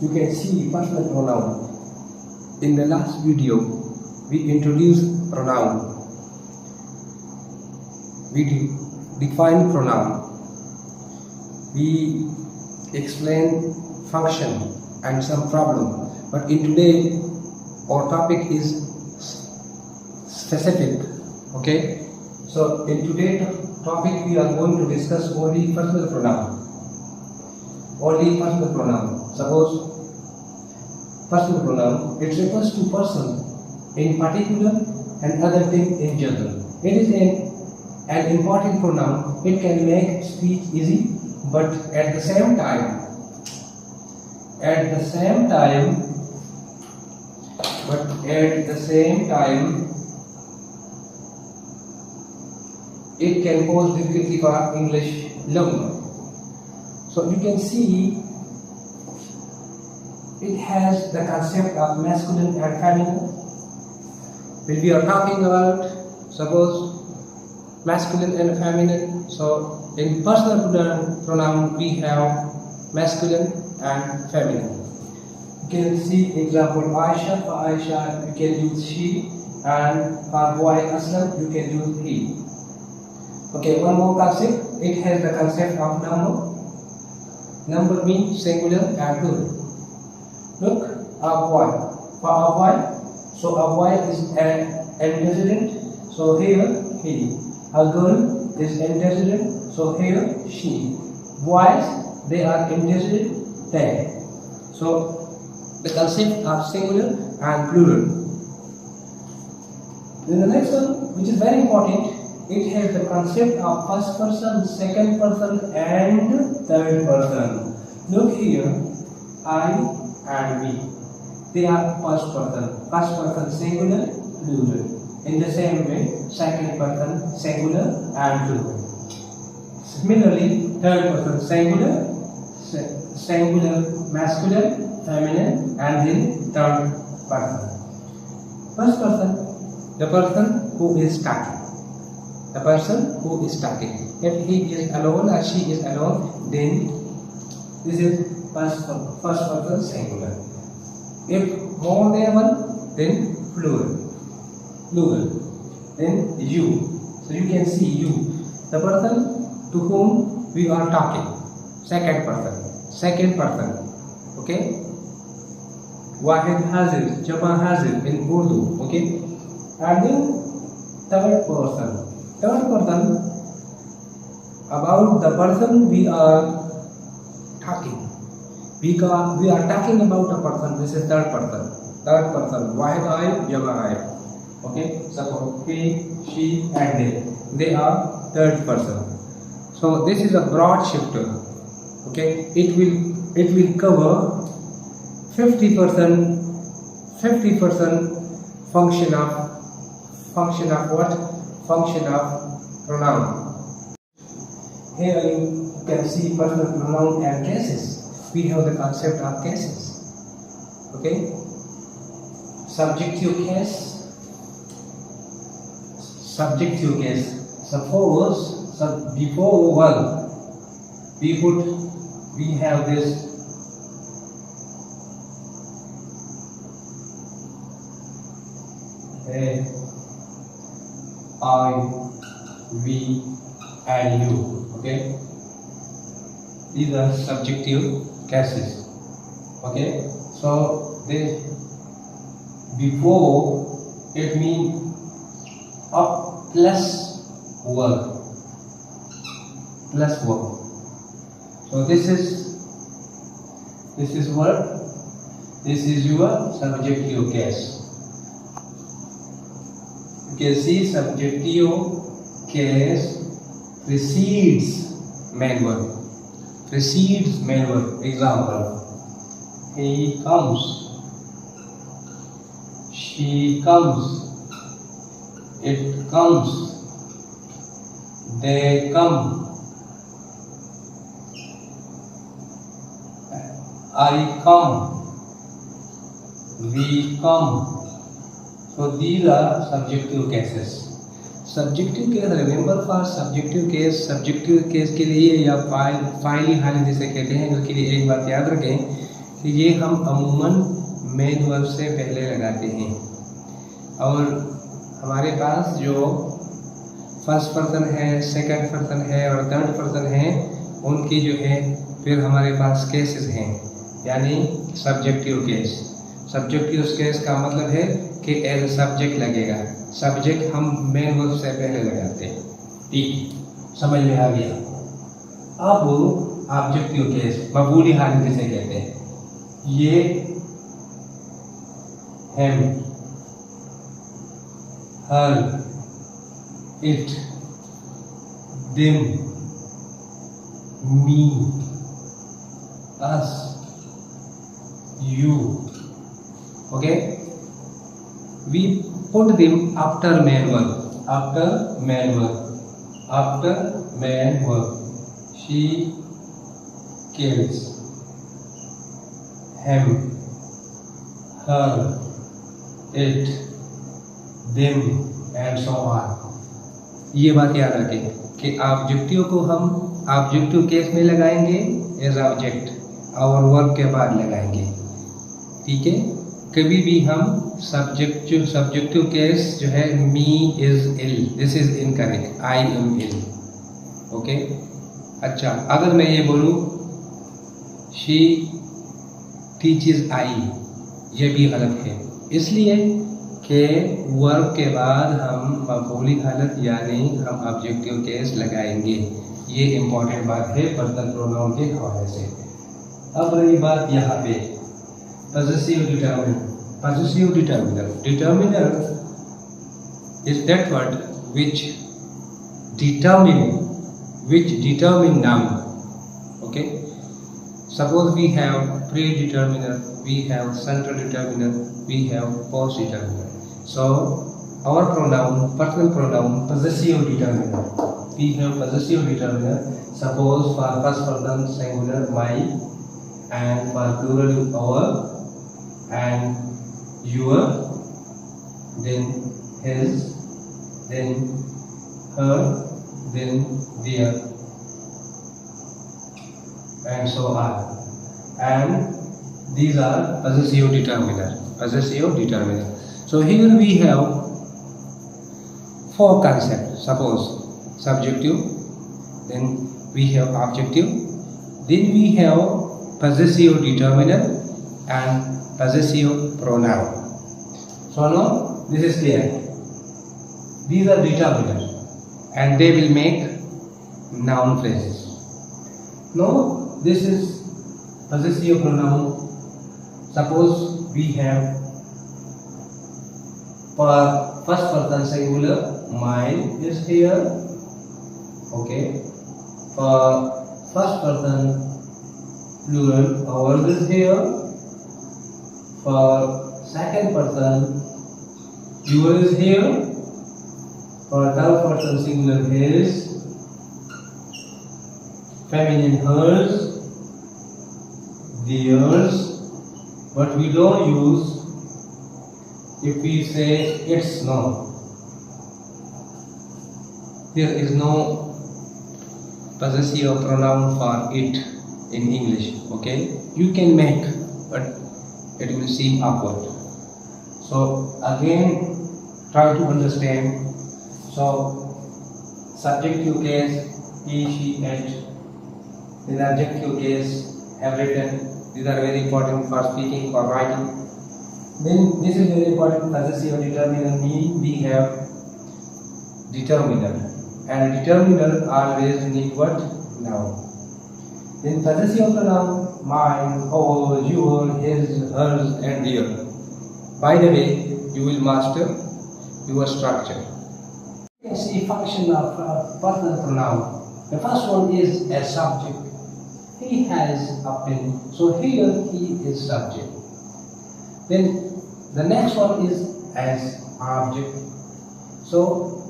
you can see personal pronoun. In the last video, we introduced pronoun. We define pronoun. We explain function and some problem. But in today, our topic is specific. Okay. So in today's topic, we are going to discuss only personal pronoun. Only personal pronoun. Suppose personal pronoun, it refers to person in particular and other thing in general. It is an important pronoun. It can make speech easy, but at the same time, it can cause difficulty for English learner. So you can see it has the concept of masculine and feminine. When we are talking about, suppose, masculine and feminine, so in personal pronoun we have masculine and feminine. You can see example Aisha. For Aisha you can use she, and for boy Aslam you can use he. Okay, one more concept. It has the concept of number. Number means singular and plural. Look, a boy. For a boy, so a boy is an antecedent, so here he. A girl is antecedent, so here she. Boys, they are antecedent, they. So the concept of singular and plural. Then the next one, which is very important, it has the concept of first person, second person, and third person. Look here, I and we. They are first person singular, plural. In the same way, second person singular and plural. Similarly, third person singular, masculine, feminine, and then third person. First person, the person who is talking. The person who is talking. If he is alone or she is alone, then this is first person singular. If more than one, then plural. Then you. So you can see you. The person to whom we are talking. Second person. Okay. Wahid Hazir, Jama Hazir in Urdu. Okay. And then third person. About the person we are talking. We are talking about a person. This is third person. Wahid I, Jama I. Okay. Suppose he, she, and they are third person. So this is a broad shifter. Okay. It will cover 50% function of what? Function of pronoun. Here you can see personal pronoun and cases. We have the concept of cases. Okay. Subjective case. Suppose before one we have this I, we, and you. Okay. These are subjective cases. Okay. So this before it means a plus verb. So this is verb. This is your subjective case. You can see subjective case precedes main verb. Example: he comes, she comes, it comes, they come, I come, we come. So these are subjective cases. Subjective case, remember for subjective case के लिए या फाइली हानि जिसे कहते हैं, उसके लिए एक बात याद रखें तो ये हम अमूमन मेन वर्ब से पहले लगाते हैं। और हमारे पास जो फर्स्ट पर्सन है, सेकंड पर्सन है और थर्ड पर्सन है, उनकी जो है फिर हमारे पास केसेस हैं, यानी सब्जेक्टिव केस। सब्जेक्टिव केस का मतलब है कि एज ए सब्जेक्ट लगेगा। सब्जेक्ट हम मेन वर्ब से पहले लगाते हैं। ठीक, समझ में आ गया। अब ऑब्जेक्टिव केस मकबूली हाल किसे कहते हैं? ये हम, हर, it, them, me, us, you. Okay, we put them after main verb. After main verb. After main verb. She kills. Him, her, it, them, and so on. ये बात याद रखें कि ऑब्जेक्टिव को हम ऑब्जेक्टिव केस में लगाएंगे एज ऑब्जेक्ट और वर्ब के बाद लगाएंगे। ठीक है, कभी भी हम सब्जेक्टिव केस जो है me is ill, this is incorrect, I am ill. Okay, अच्छा, अगर मैं ये बोलूँ शी टीचेस आई, ये भी गलत है, इसलिए कि वर्ब के बाद हम मफूली हालत यानी हम ऑब्जेक्टिव केस लगाएंगे। ये इम्पोर्टेंट बात है पर्सनल प्रोनाउन के हवाले से। अब रही बात यहाँ पे possessive determiner. Possessive determiner, determiner is that word which determine noun. Okay, suppose we have predeterminer, we have central determiner, we have post determiner. So our pronoun, personal pronoun, possessive determiner. We have possessive determiner. Suppose for first person singular my, and for plural our, and your, then his, then her, then their, and so on. And these are possessive determiner. Possessive determiner. So here we have four concepts. Suppose subjective, then we have objective, then we have possessive determiner and possessive pronoun. So now this is clear. These are determiners and they will make noun phrases. Now this is possessive pronoun. Suppose we have for first person singular mine is here. Okay, for first person plural ours is here. For second person your is here. For third person singular his, feminine hers, theirs. But we don't use if we say it's. No, there is no possessive pronoun for it in English. Okay, you can make, but it will seem awkward. So again, try to understand. So subjective case he, she, it. In adjective case have written. These are very important for speaking, for writing. Then this is very important. Possessive determiner mean we have determiner, and determiner always need what? Noun. Then possessive pronoun mine, our, your, his, hers, and their. By the way, you will master your structure. You can see function of personal pronoun. The first one is a subject. He has a pen, so here he is subject. Then the next one is as object. So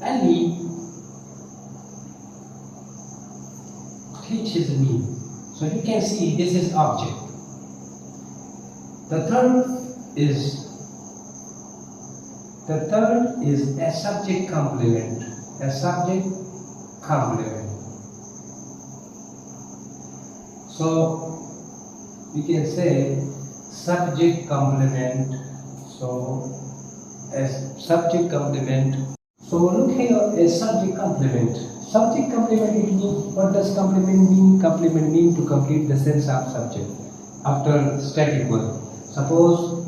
Ali teaches me. So you can see this is object. The third is a subject complement. A subject complement. So we can say subject complement. So as subject complement. So look here as subject complement. Subject complement, it means, what does complement mean? Complement mean to complete the sense of subject after static word. Suppose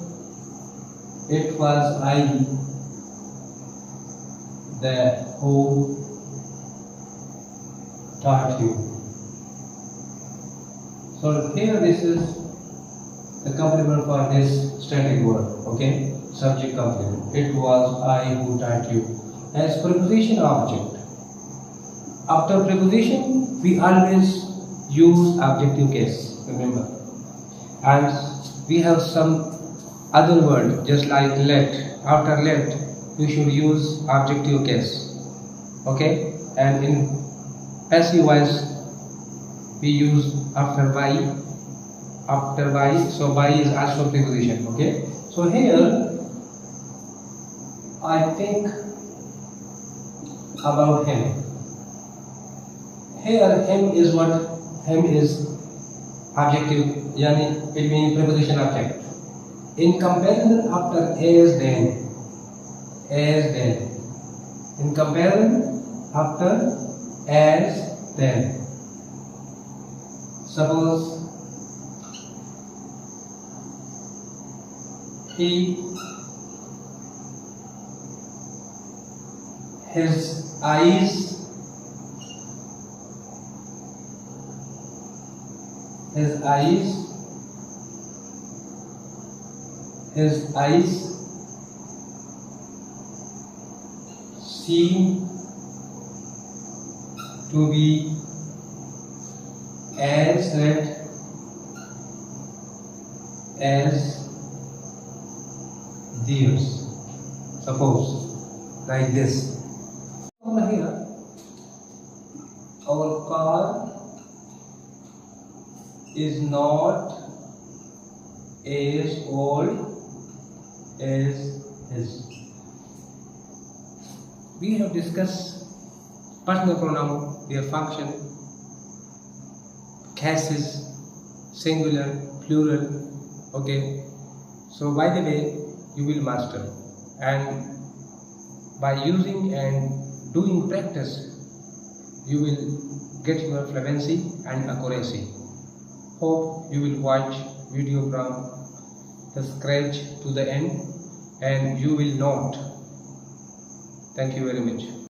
it was I that who taught you. So here this is the complement for this static word, okay? Subject complement. It was I who taught you. As preposition object. After preposition, we always use objective case, remember. And we have some other word, just like let. After let, you should use objective case, okay? And in passive voice, we use after by. After by, so by is also preposition, okay? So here, I think about him. Here him is what? Him is objective, yani it means preposition object. In comparison after as then. As then. In comparison after as then. Suppose his eyes seem to be as red as theirs. Suppose like this. Over here, our car is not as old as his. We have discussed personal pronoun, their function, cases, singular, plural, okay. So by the way, you will master, and by using and doing practice, you will get your fluency and accuracy. Hope you will watch video from the scratch to the end and you will note. Thank you very much.